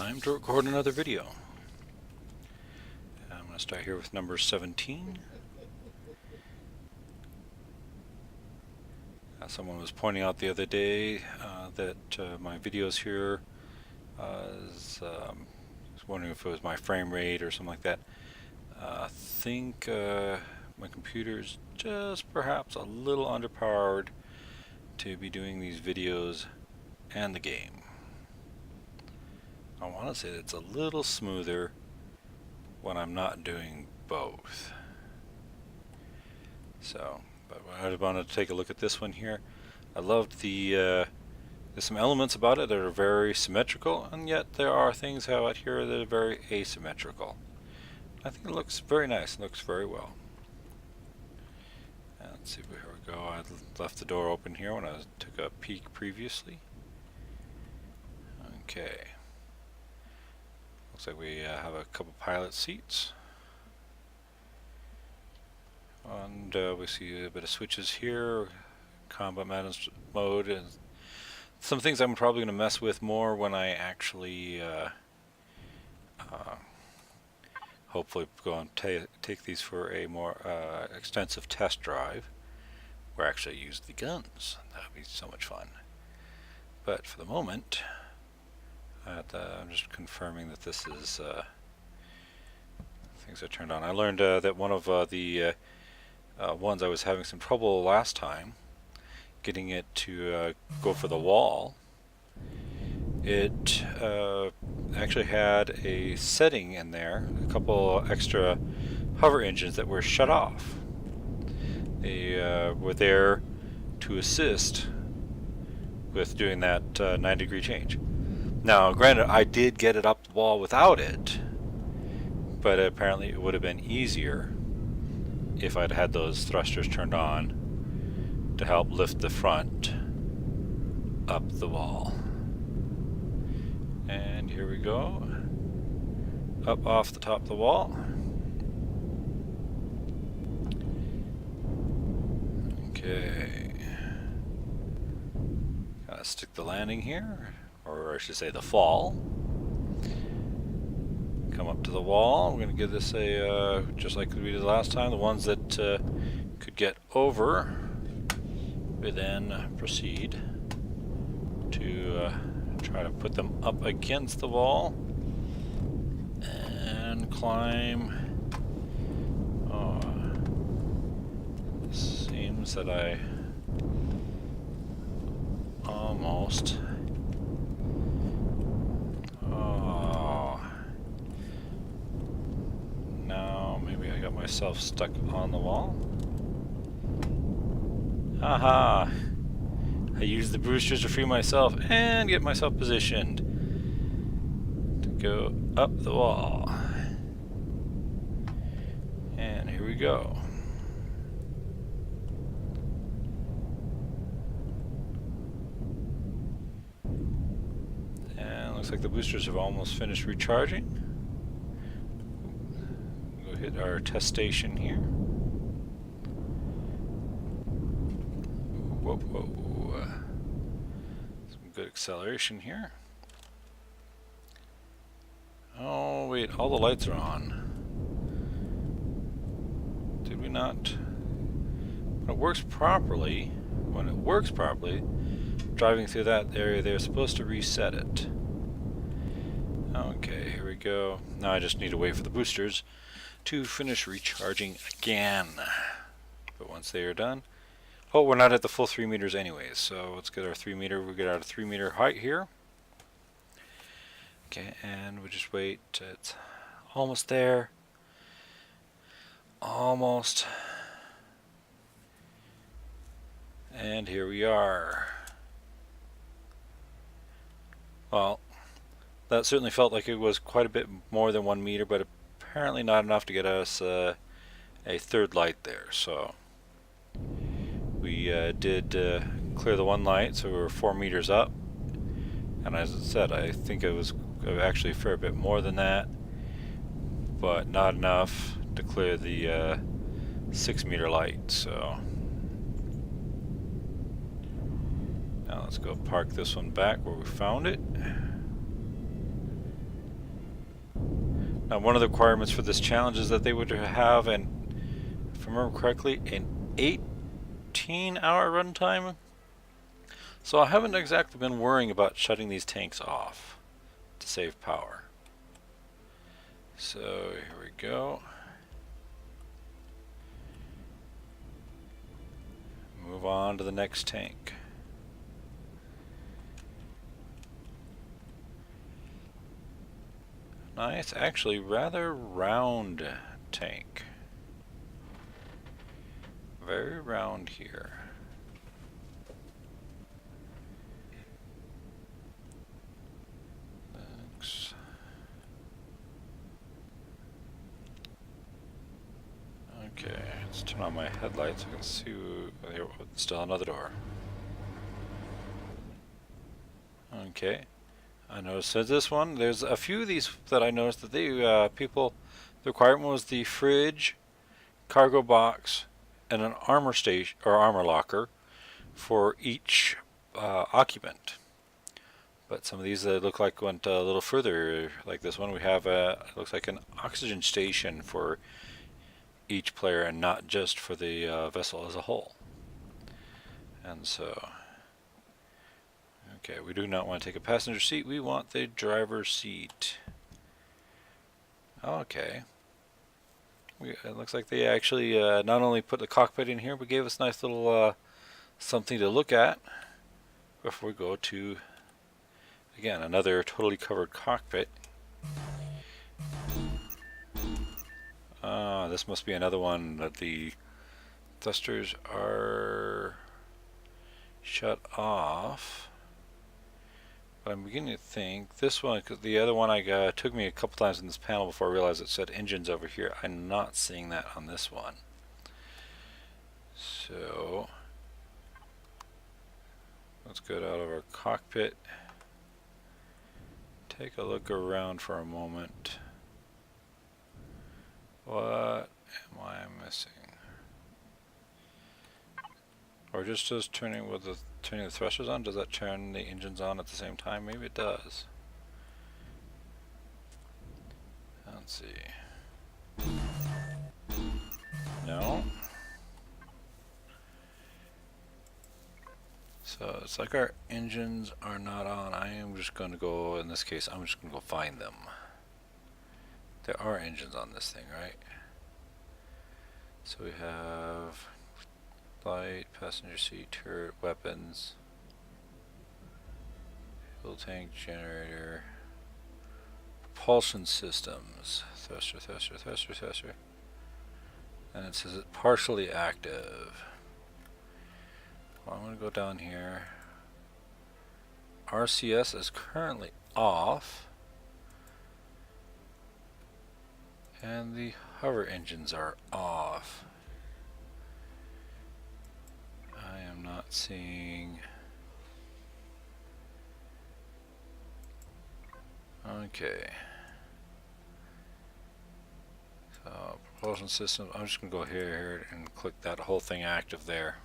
Time to record another video. I'm going to start here with number 17. Someone was pointing out the other day that my videos here, was wondering if it was my frame rate or something like that. I think my computer is just perhaps a little underpowered to be doing these videos and the game. I want to say it's a little smoother when I'm not doing both. So, but I wanted to take a look at this one here. I loved the, there's some elements about it that are very symmetrical, and yet there are things out here that are very asymmetrical. I think it looks very nice, it looks very well. And let's see, here we go. I left the door open here when I took a peek previously. Okay. Looks like we have a couple pilot seats. And we see a bit of switches here, combat mode, and some things I'm probably going to mess with more when I actually hopefully go and take these for a more extensive test drive where I actually use the guns. That would be so much fun. But for the moment, I'm just confirming that this is things are turned on. I learned that one of the ones I was having some trouble last time getting it to go for the wall. It actually had a setting in there, a couple extra hover engines that were shut off. They were there to assist with doing that 9-degree change. Now, granted, I did get it up the wall without it, but apparently it would have been easier if I'd had those thrusters turned on to help lift the front up the wall. And here we go, up off the top of the wall. Okay, gotta stick the landing here, or I should say the fall. Come up to the wall. We're going to give this a, just like we did last time, the ones that could get over, we then proceed to try to put them up against the wall and climb. Oh, seems that I almost. Myself stuck on the wall. Haha! I used the boosters to free myself and get myself positioned to go up the wall. And here we go. And looks like the boosters have almost finished recharging. Hit our test station here. Whoa, whoa. Some good acceleration here. Oh wait, all the lights are on. Did we not? When it works properly, driving through that area, they're supposed to reset it. Okay, here we go. Now I just need to wait for the boosters to finish recharging again. But once they are done, oh, we're not at the full 3 meters anyways, so let's get our 3 meter. We'll get out a 3 meter height here. Okay, and we just wait. It's almost there. Almost. And here we are. Well, that certainly felt like it was quite a bit more than 1 meter, but apparently not enough to get us a third light there. So we did clear the one light, so we were 4 meters up, and as I said, I think it was actually a fair bit more than that, but not enough to clear the 6 meter light. So now let's go park this one back where we found it. Now, one of the requirements for this challenge is that they would have, and if I remember correctly, an 18-hour runtime. So I haven't exactly been worrying about shutting these tanks off to save power. So here we go. Move on to the next tank. Nice, actually rather round tank. Very round here. Thanks. Okay, let's turn on my headlights so I can see. There, still another door. Okay. I noticed that this one, there's a few of these that I noticed that they people, the requirement was the fridge, cargo box, and an armor station or armor locker for each occupant. But some of these look like went a little further. Like this one, we have it looks like an oxygen station for each player and not just for the vessel as a whole. And so. Okay, we do not want to take a passenger seat, we want the driver's seat. Okay. It looks like they actually not only put the cockpit in here, but gave us a nice little something to look at before we go to, again, another totally covered cockpit. This must be another one that the thrusters are shut off. But I'm beginning to think this one, because the other one I got took me a couple times in this panel before I realized it said engines over here. I'm not seeing that on this one. So let's get out of our cockpit. Take a look around for a moment. What am I missing? Or just turning with the turning the thrusters on, does that turn the engines on at the same time? Maybe it does. Let's see. No. So it's like our engines are not on. I am just going to go, in this case, I'm just going to go find them. There are engines on this thing, right? So we have light, passenger seat, turret, weapons, fuel tank, generator, propulsion systems, thruster, thruster, thruster, thruster. And it says it's partially active. Well, I'm going to go down here. RCS is currently off. And the hover engines are off. I am not seeing. Okay. So propulsion system. I'm just gonna go here and click that whole thing active there.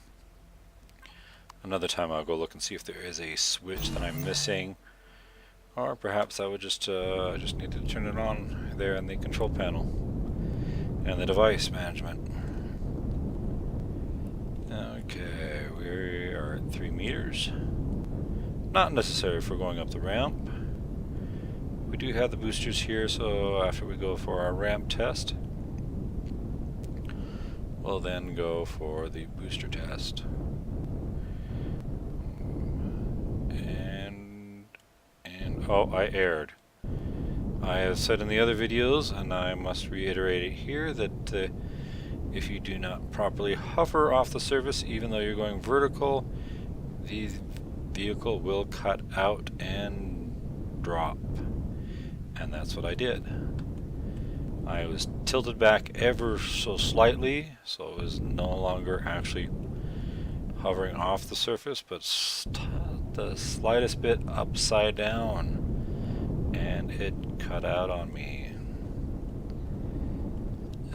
Another time I'll go look and see if there is a switch that I'm missing, or perhaps I would just I just need to turn it on there in the control panel and the device management. Okay, we are at 3 meters. Not necessary for going up the ramp. We do have the boosters here, so after we go for our ramp test, we'll then go for the booster test. And oh, I erred. I have said in the other videos, and I must reiterate it here, that if you do not properly hover off the surface, even though you're going vertical, the vehicle will cut out and drop. And that's what I did. I was tilted back ever so slightly, so it was no longer actually hovering off the surface, but the slightest bit upside down, and it cut out on me.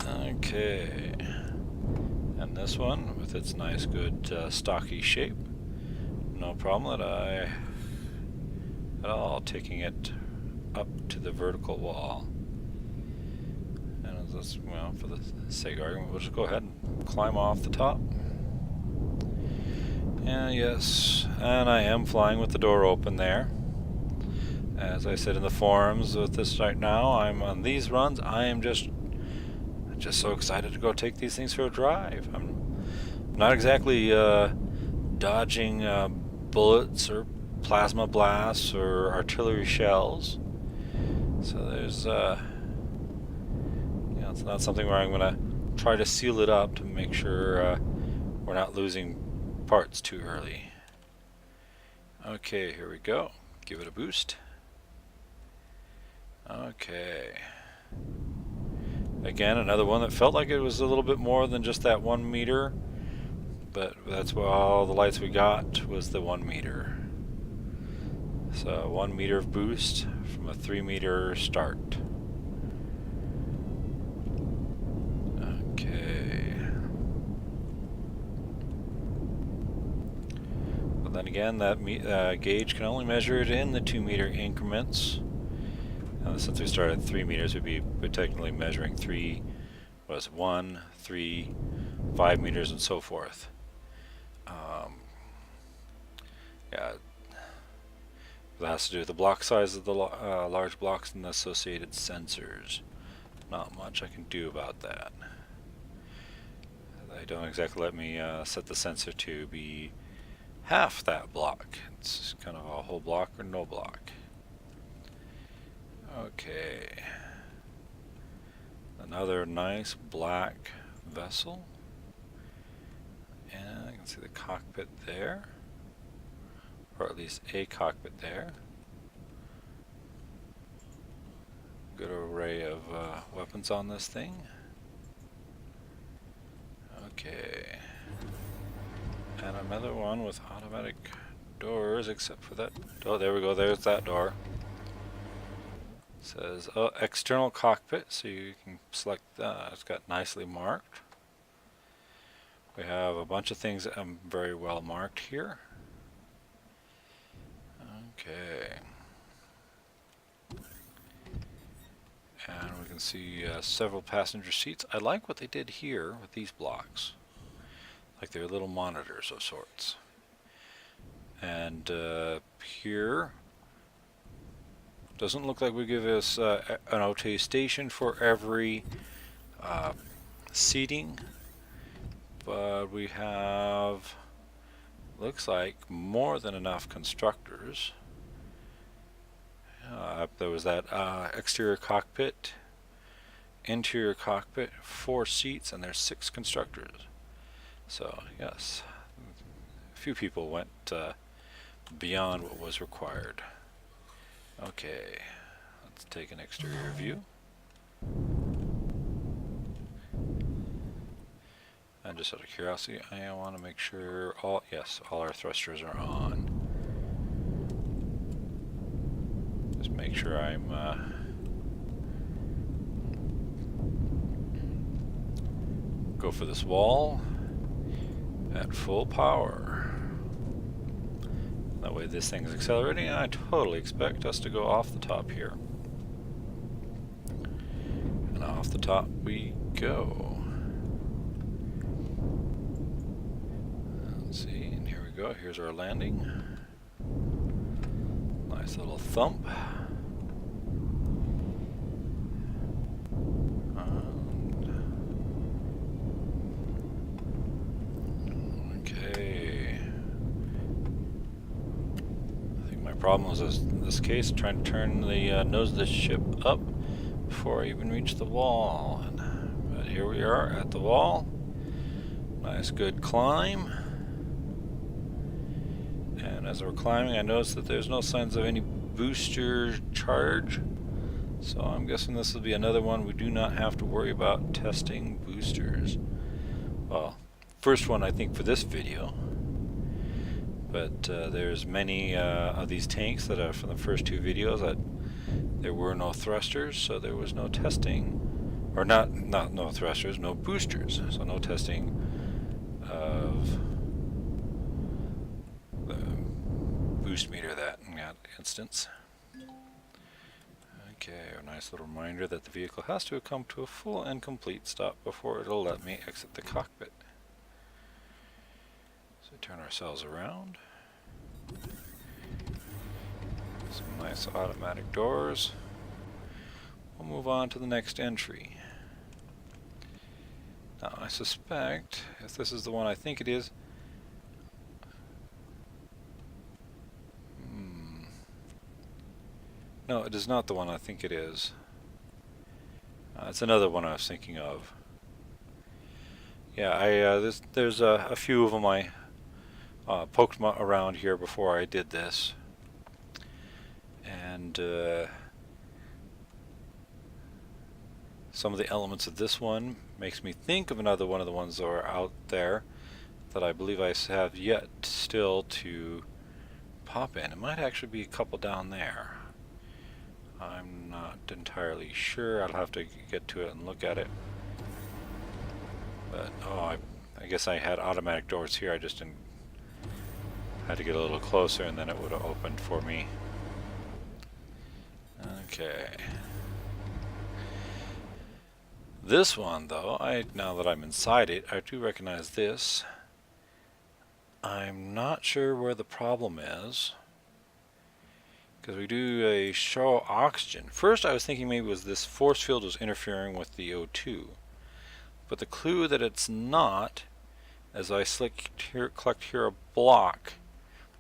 Okay, and this one with its nice good stocky shape, no problem at all taking it up to the vertical wall. let's, well, for the sake of argument, we'll just go ahead and climb off the top. And yes, and I am flying with the door open there. As I said in the forums with this right now, I'm on these runs. I am just so excited to go take these things for a drive. I'm not exactly dodging bullets or plasma blasts or artillery shells. So there's, it's not something where I'm gonna try to seal it up to make sure we're not losing parts too early. Okay, here we go. Give it a boost. Okay. Again, another one that felt like it was a little bit more than just that 1 meter, but that's why all the lights we got was the 1 meter. So 1 meter of boost from a 3 meter start. Okay. But then again, that gauge can only measure it in the 2 meter increments. Since we started at 3 meters, we're technically measuring 1, 3, 5 meters, and so forth. Yeah, that has to do with the block size of the large blocks and the associated sensors. Not much I can do about that. They don't exactly let me set the sensor to be half that block. It's kind of a whole block or no block. Okay, another nice black vessel, and I can see the cockpit there, or at least a cockpit there. Good array of weapons on this thing. Okay, and another one with automatic doors, except for that. Oh, there we go, there's that door. Says external cockpit, so you can select that. It's got nicely marked. We have a bunch of things that are very well marked here. Okay. And we can see several passenger seats. I like what they did here with these blocks. Like they're little monitors of sorts. And here, doesn't look like we give us an OTA station for every seating, but we have, looks like, more than enough constructors. There was that exterior cockpit, interior cockpit, 4 seats, and there's 6 constructors. So yes, a few people went beyond what was required. Okay, let's take an exterior view. And just out of curiosity, I want to make sure all our thrusters are on. Just make sure I'm go for this wall at full power. That way this thing is accelerating, and I totally expect us to go off the top here. And off the top we go. Let's see, and here we go. Here's our landing. Nice little thump. Problem was in this case trying to turn the nose of the ship up before I even reached the wall. But here we are at the wall. Nice good climb. And as we're climbing, I noticed that there's no signs of any booster charge. So I'm guessing this will be another one we do not have to worry about testing boosters. Well, first one I think for this video. But there's many of these tanks that are from the first 2 videos that there were no thrusters, so there was no testing, or not no thrusters, no boosters, so no testing of the boost meter in that instance. Okay, a nice little reminder that the vehicle has to come to a full and complete stop before it'll let me exit the cockpit. So turn ourselves around. Some nice automatic doors. We'll move on to the next entry. Now I suspect, if this is the one I think it is, no, it is not the one I think it is. It's another one I was thinking of. Yeah, there's a few of them I poked around here before I did this, and some of the elements of this one makes me think of another one of the ones that are out there that I believe I have yet still to pop in. It might actually be a couple down there. I'm not entirely sure. I'll have to get to it and look at it. But oh, I guess I had automatic doors here. I just didn't. Had to get a little closer, and then it would have opened for me. Okay. This one, though, now that I'm inside it, I do recognize this. I'm not sure where the problem is, because we do a show oxygen. First, I was thinking maybe it was this force field was interfering with the O2, but the clue that it's not, as I collect here a block,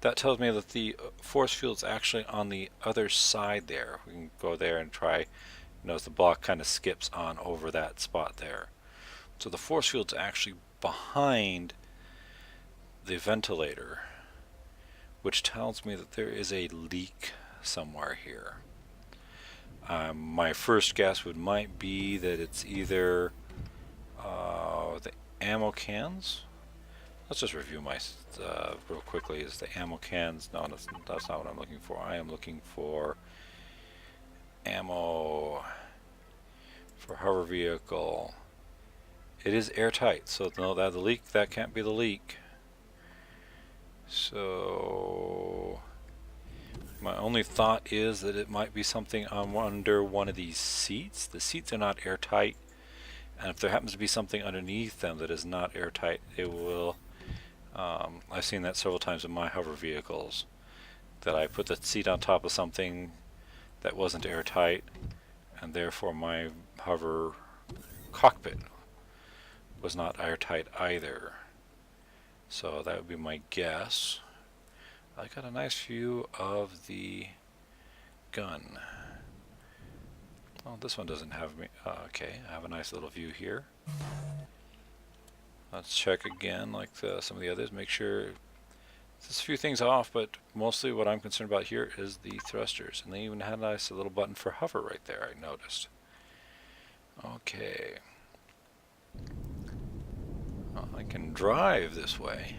that tells me that the force field's actually on the other side there. We can go there and try. Notice the block kind of skips on over that spot there. So the force field's actually behind the ventilator, which tells me that there is a leak somewhere here. My first guess might be that it's either the ammo cans. Let's just review my real quickly. Is the ammo cans? No, that's not what I'm looking for. I am looking for ammo for hover vehicle. It is airtight, so no, that the leak, that can't be the leak. So my only thought is that it might be something under one of these seats. The seats are not airtight, and if there happens to be something underneath them that is not airtight, it will. I've seen that several times in my hover vehicles, that I put the seat on top of something that wasn't airtight, and therefore my hover cockpit was not airtight either. So that would be my guess. I got a nice view of the gun. Oh, this one doesn't have me. Okay, I have a nice little view here. Let's check again, like some of the others. Make sure there's a few things off, but mostly what I'm concerned about here is the thrusters. And they even had a nice little button for hover right there, I noticed. Okay. Well, I can drive this way,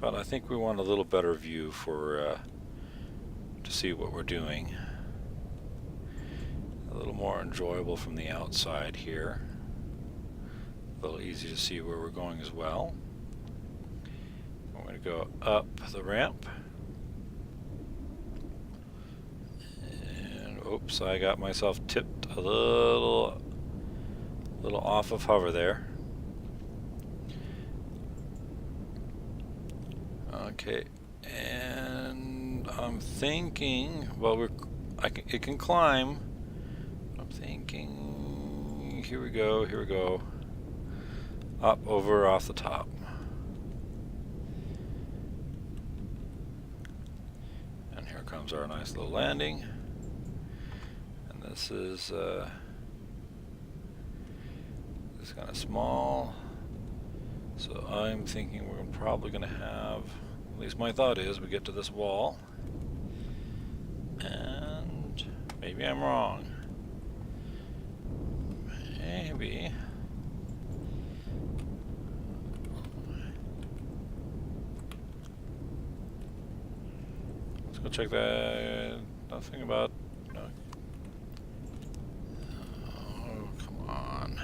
but I think we want a little better view for to see what we're doing. A little more enjoyable from the outside here. A little easy to see where we're going as well. I'm going to go up the ramp. And oops, I got myself tipped a little off of hover there. Okay, and I'm thinking, well, it can climb. I'm thinking, here we go. Up, over, off the top. And here comes our nice little landing. And this is kind of small. So I'm thinking we're probably going to have, at least my thought is, we get to this wall. And maybe I'm wrong. Maybe. Go check that. Nothing about. No. Oh, come on.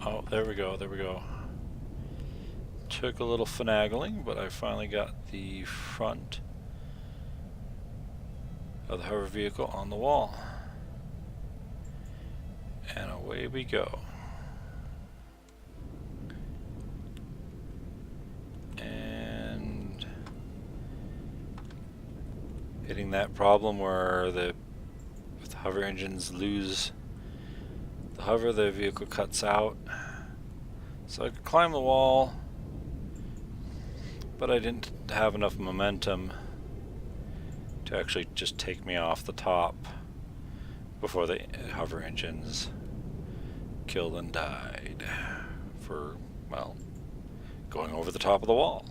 Oh, there we go. took a little finagling, but I finally got the front of the hover vehicle on the wall. And away we go. And hitting that problem where the hover engines lose the hover, the vehicle cuts out. So I could climb the wall, but I didn't have enough momentum to actually just take me off the top before the hover engines killed and died for, well, going over the top of the wall.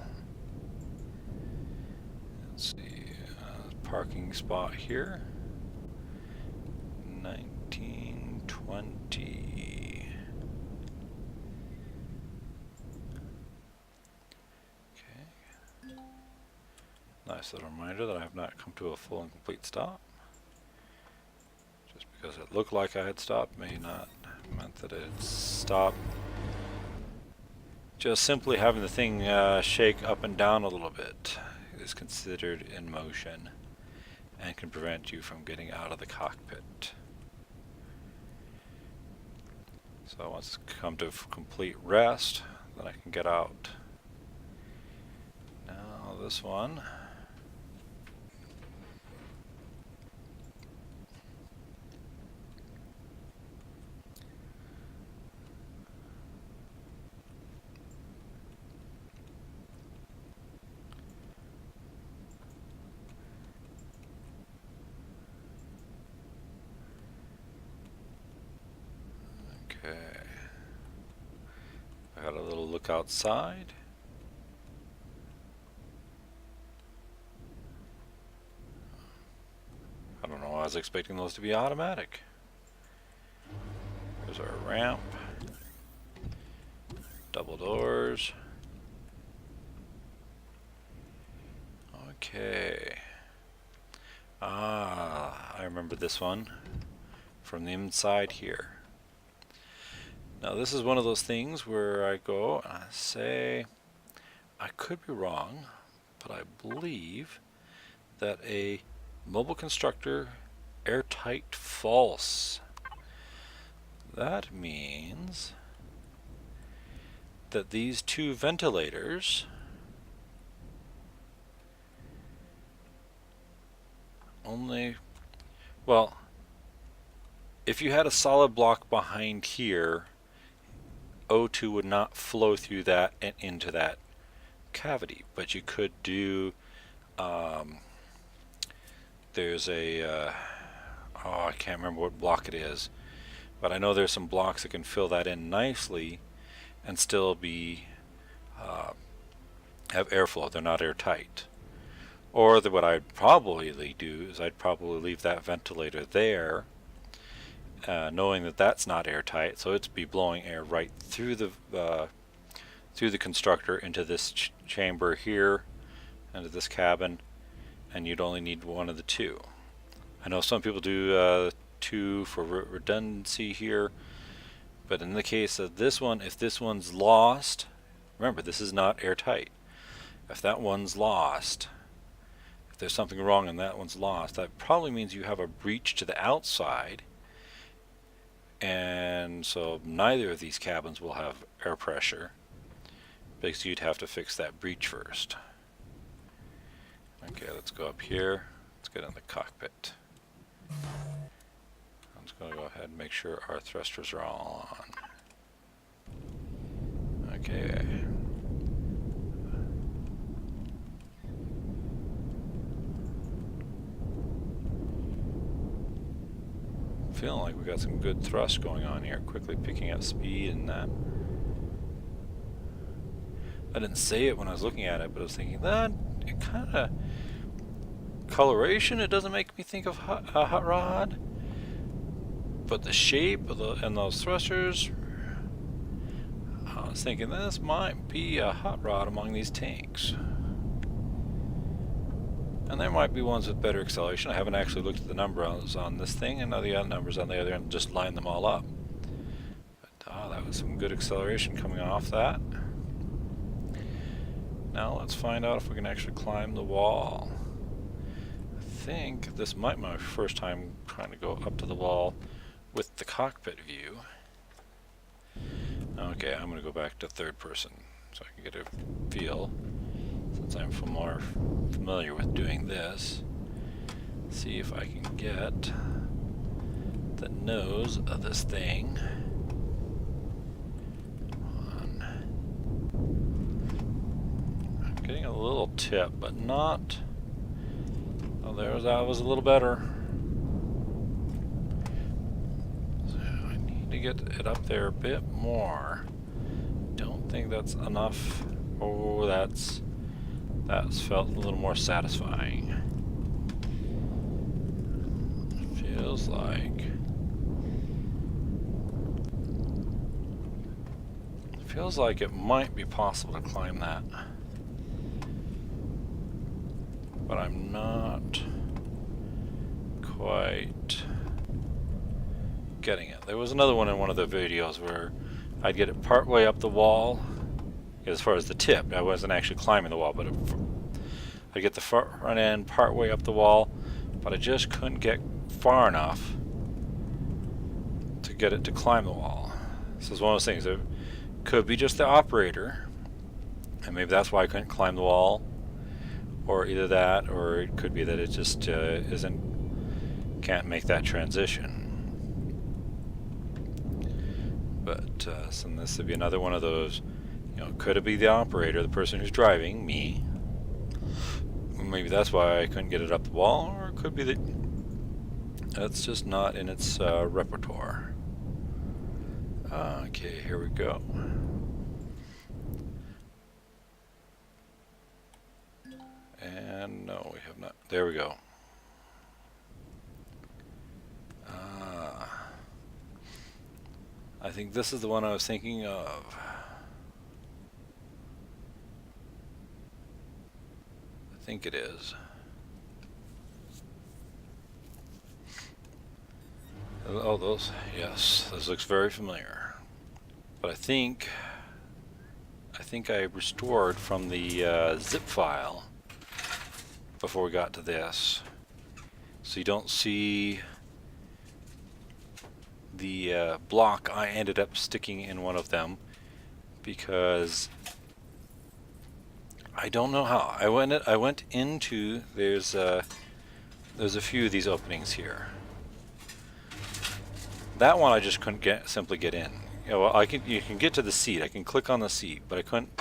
Let's see, parking spot here, 1920. Nice little reminder that I have not come to a full and complete stop. Just because it looked like I had stopped may not meant that it had stopped. Just simply having the thing shake up and down a little bit is considered in motion and can prevent you from getting out of the cockpit. So once it's come to complete rest, then I can get out. Now this one. Okay, I got a little look outside. I don't know, I was expecting those to be automatic. There's our ramp. Double doors. Okay. Ah, I remember this one from the inside here. Now this is one of those things where I go and I say, I could be wrong, but I believe that a mobile constructor airtight false. That means that these two ventilators only, well, if you had a solid block behind here, O2 would not flow through that and into that cavity, but you could do there's a oh, I can't remember what block it is, but I know there's some blocks that can fill that in nicely and still be have airflow. They're not airtight. Or what I'd probably do is I'd probably leave that ventilator there, knowing that that's not airtight, so it's be blowing air right through the constructor into this chamber here, into this cabin, and you'd only need one of the two. I know some people do two for redundancy here, but in the case of this one, if this one's lost, remember this is not airtight. If that one's lost, if there's something wrong and that one's lost, that probably means you have a breach to the outside, and so neither of these cabins will have air pressure, because you'd have to fix that breach first. Okay, let's go up here. Let's get in the cockpit. I'm just going to go ahead and make sure our thrusters are all on. Okay. Feeling like we got some good thrust going on here, quickly picking up speed and that. I didn't say it when I was looking at it, but I was thinking that it kind of coloration, it doesn't make me think of a hot rod, but the shape of and those thrusters, I was thinking this might be a hot rod among these tanks. And there might be ones with better acceleration. I haven't actually looked at the numbers on this thing. I know the numbers on the other end, just line them all up. But that was some good acceleration coming off that. Now let's find out if we can actually climb the wall. I think this might be my first time trying to go up to the wall with the cockpit view. Okay, I'm going to go back to third person so I can get a feel, since I'm more familiar with doing this. See if I can get the nose of this thing. I'm getting a little tip, but not... Oh, that was a little better. So I need to get it up there a bit more. Don't think that's enough. Oh, that's felt a little more satisfying. Feels like it might be possible to climb that, but I'm not quite getting it. There was another one in one of the videos where I'd get it part way up the wall. As far as the tip, I wasn't actually climbing the wall, but I'd get the front end part way up the wall, but I just couldn't get far enough to get it to climb the wall. This is one of those things. It could be just the operator, and maybe that's why I couldn't climb the wall, or either that, or it could be that it just can't make that transition. But so this would be another one of those. You know, could it be the operator, the person who's driving, me? Maybe that's why I couldn't get it up the wall, or it could be that that's just not in its repertoire. Okay, here we go. And no, we have not. There we go. I think this is the one I was thinking of. I think it is. Oh, those, yes, this looks very familiar. But I think I restored from the zip file before we got to this. So you don't see the block. I ended up sticking in one of them because I don't know how. I went into, there's a few of these openings here. That one I just couldn't simply get in. You know, well, you can get to the seat. I can click on the seat, but I couldn't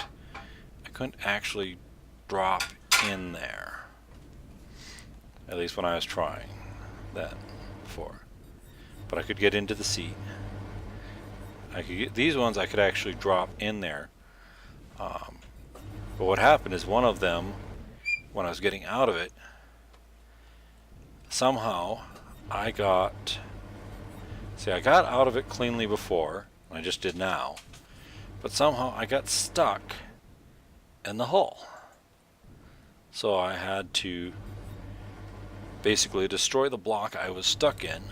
actually drop in there. At least when I was trying that before. But I could get into the seat. I could get these ones. I could actually drop in there. But what happened is one of them, when I was getting out of it, somehow I got out of it cleanly before, I just did now, but somehow I got stuck in the hull. So I had to basically destroy the block I was stuck in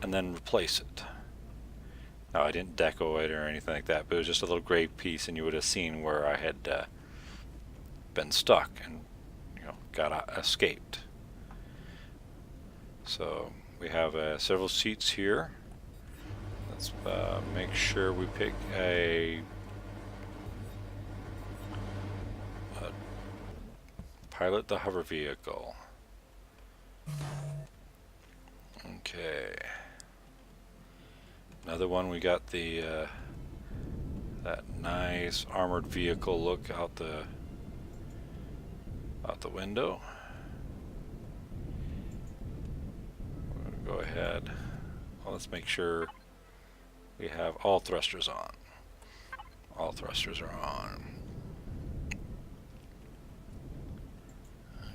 and then replace it. Now, I didn't deco it or anything like that, but it was just a little gray piece, and you would have seen where I had been stuck and, you know, escaped. So we have several seats here. Let's make sure we pick a pilot the hover vehicle. Okay. Another one, we got the that nice armored vehicle look out the window. We're gonna go ahead. Well, let's make sure we have all thrusters on. All thrusters are on.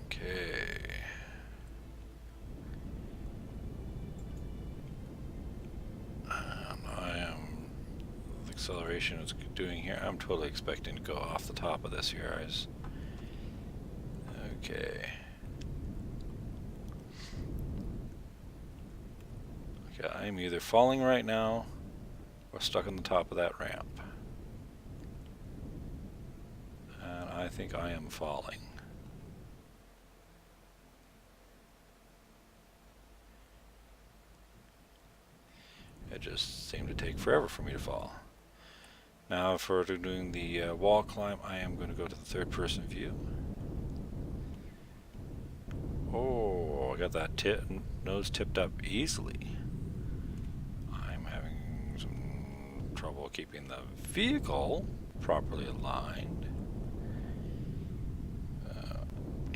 Okay. Acceleration is doing here. I'm totally expecting to go off the top of this here. Okay. Okay, I'm either falling right now or stuck on the top of that ramp. And I think I am falling. It just seemed to take forever for me to fall. Now for doing the wall climb, I am going to go to the third person view. Oh, I got that nose tipped up easily. I'm having some trouble keeping the vehicle properly aligned.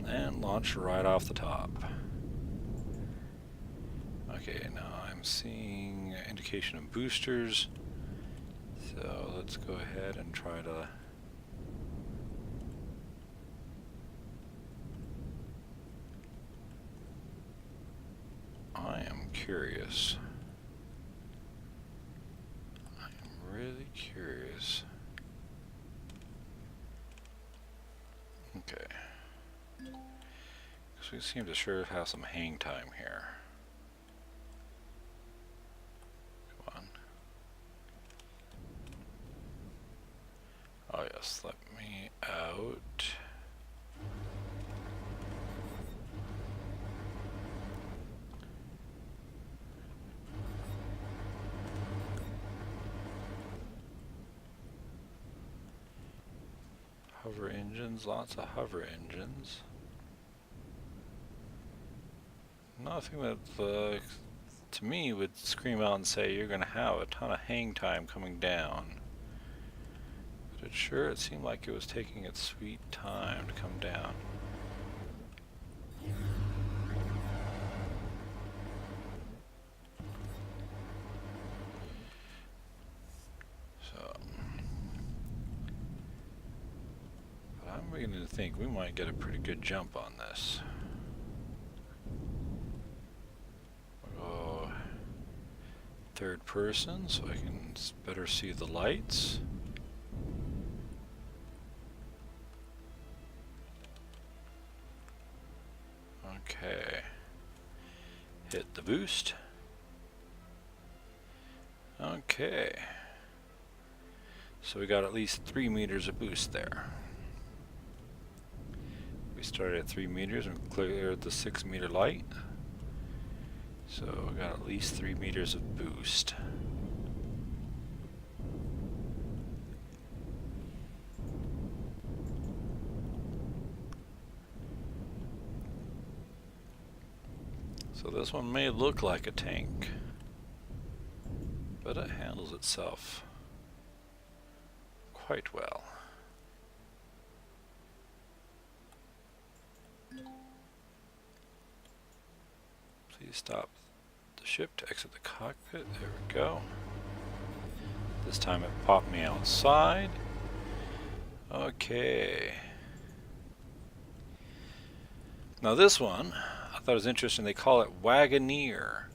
And launch right off the top. Okay, now I'm seeing indication of boosters. So let's go ahead and try to I am curious. I am really curious. Okay. Because we seem to sure have some hang time here. Come on. Oh yes, let me out. Hover engines, lots of hover engines. Nothing that to me would scream out and say you're going to have a ton of hang time coming down. But it seemed like it was taking its sweet time to come down. So, but I'm beginning to think we might get a pretty good jump on this. We'll go third person so I can better see the lights. Okay. Hit the boost. Okay. So we got at least 3 meters of boost there. We started at 3 meters and cleared the 6 meter light. So we got at least 3 meters of boost. So this one may look like a tank, but it handles itself quite well. Please stop the ship to exit the cockpit. There we go. This time it popped me outside. Okay. Now this one, I thought it was interesting. They call it Wagoneer.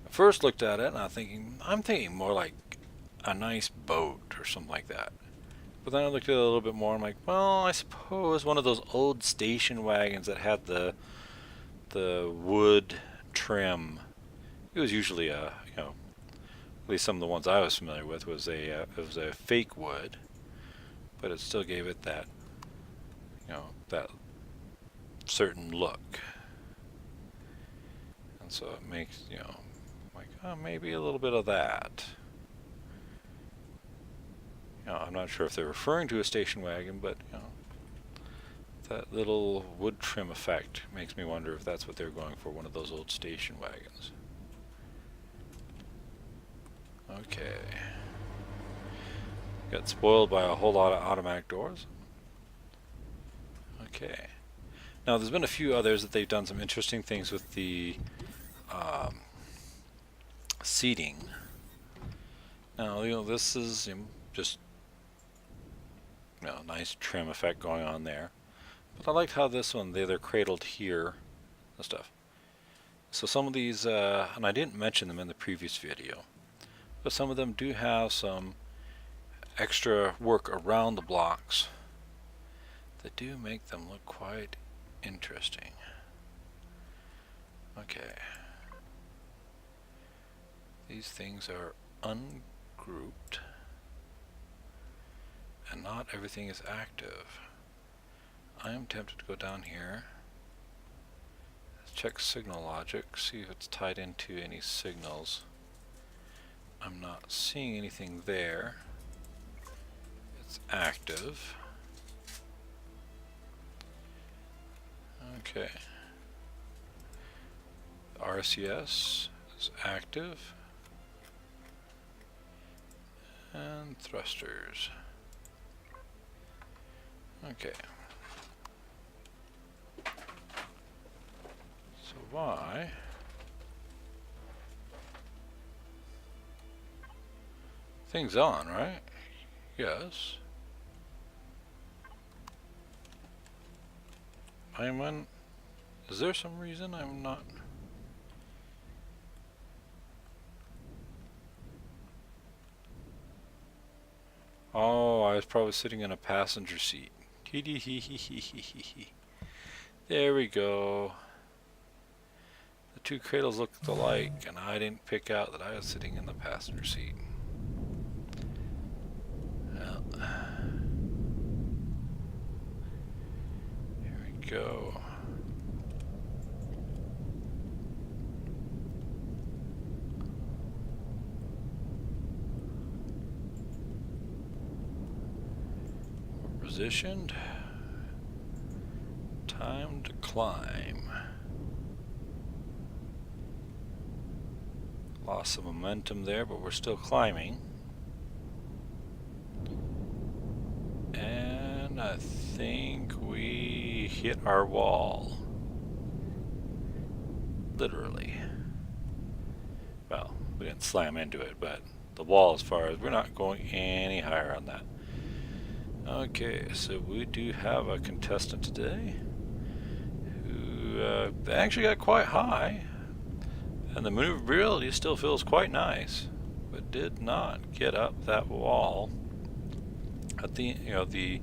I first looked at it and I'm thinking more like a nice boat or something like that. But then I looked at it a little bit more. I'm like, well, I suppose one of those old station wagons that had the wood trim. It was usually a, at least some of the ones I was familiar with was it was a fake wood, but it still gave it that, that certain look. And so it makes, like, oh, maybe a little bit of that. I'm not sure if they're referring to a station wagon, but, that little wood trim effect makes me wonder if that's what they're going for, one of those old station wagons. Okay. Got spoiled by a whole lot of automatic doors. Okay. Now there's been a few others that they've done some interesting things with the seating. Now, this is just nice trim effect going on there. But I liked how this one, they're cradled here and stuff. So some of these, and I didn't mention them in the previous video, but some of them do have some extra work around the blocks that do make them look quite interesting. Okay. These things are ungrouped. and not everything is active. I am tempted to go down here, check signal logic, see if it's tied into any signals. I'm not seeing anything there. It's active. Okay. RCS is active. And thrusters. Okay. So why? Thing's on, right? Yes. I'm on. Is there some reason I'm not? Oh, I was probably sitting in a passenger seat. There we go. The two cradles looked alike, and I didn't pick out that I was sitting in the passenger seat. Well, here we go. Positioned. Time to climb. Lost some momentum there, but we're still climbing. And I think we hit our wall. Literally. Well, we didn't slam into it, but the wall, as far as we're not going any higher on that. Okay, so we do have a contestant today who actually got quite high, and the maneuverability still feels quite nice, but did not get up that wall at the the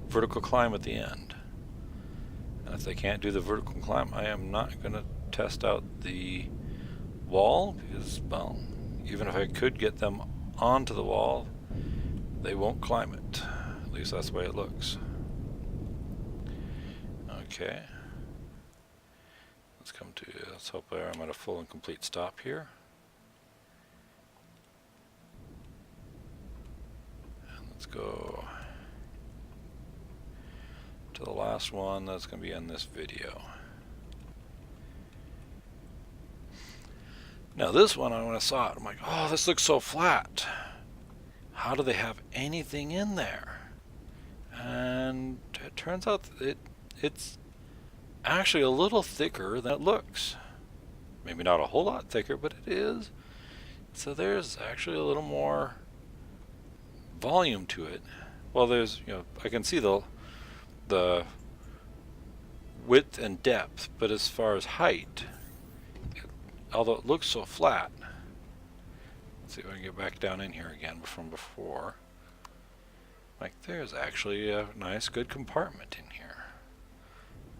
vertical climb at the end. And if they can't do the vertical climb, I am not going to test out the wall because, well, even if I could get them onto the wall, they won't climb it. At least that's the way it looks. Okay. Let's hope I'm at a full and complete stop here. And let's go to the last one that's going to be in this video. Now this one, when I saw it, I'm like, oh, this looks so flat. How do they have anything in there? And it turns out that it's actually a little thicker than it looks. Maybe not a whole lot thicker, but it is. So there's actually a little more volume to it. Well, there's, I can see the width and depth, but as far as height, although it looks so flat, let's see if I can get back down in here again from before. Like, there's actually a nice, good compartment in here.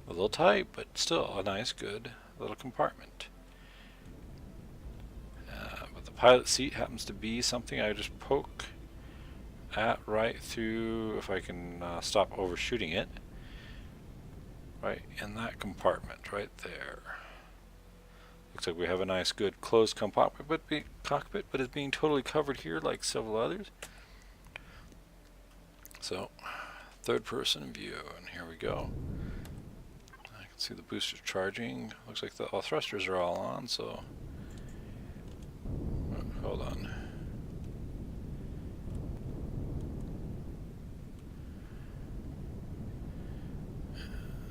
A little tight, but still a nice, good little compartment. But the pilot seat happens to be something I just poke at right through, if I can stop overshooting it, right in that compartment right there. Looks like we have a nice, good, closed cockpit, but it's being totally covered here like several others. So, third person view, and here we go. I can see the booster charging. Looks like the thrusters are all on, so hold on.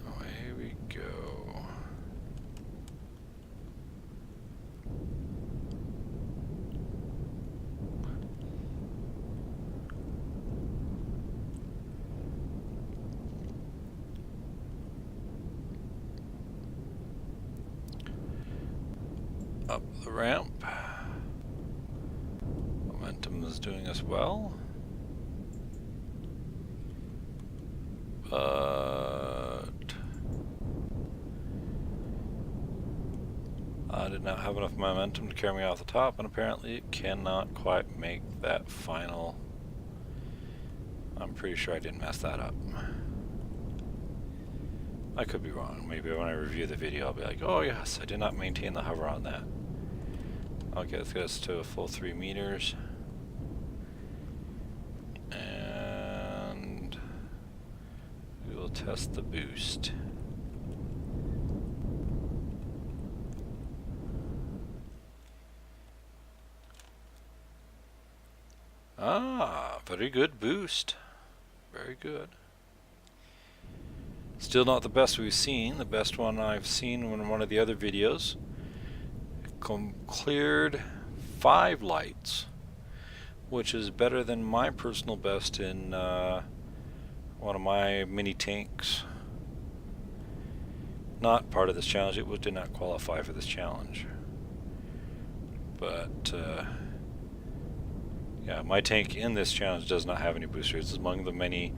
Away we go. Up the ramp. Momentum is doing us well. But I did not have enough momentum to carry me off the top, and apparently it cannot quite make that final. I'm pretty sure I didn't mess that up. I could be wrong. Maybe when I review the video I'll be like, oh yes, I did not maintain the hover on that. Okay, let's get us to a full 3 meters. And we will test the boost. Ah, very good boost. Very good. Still not the best we've seen. The best one I've seen in one of the other videos cleared 5 lights, which is better than my personal best in one of my mini tanks. Not part of this challenge. It did not qualify for this challenge. But yeah, my tank in this challenge does not have any boosters. It's among the many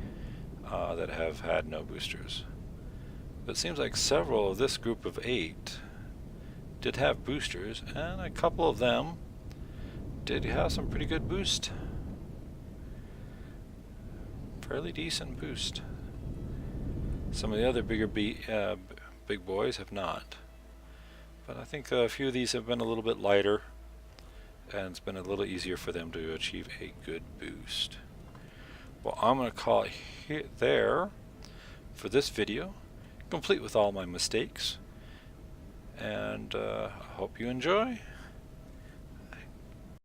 that have had no boosters. But it seems like several of this group of 8 did have boosters, and a couple of them did have some pretty good boost. Fairly decent boost. Some of the other big boys have not. But I think a few of these have been a little bit lighter, and it's been a little easier for them to achieve a good boost. Well, I'm going to call it there for this video, complete with all my mistakes, and I hope you enjoy.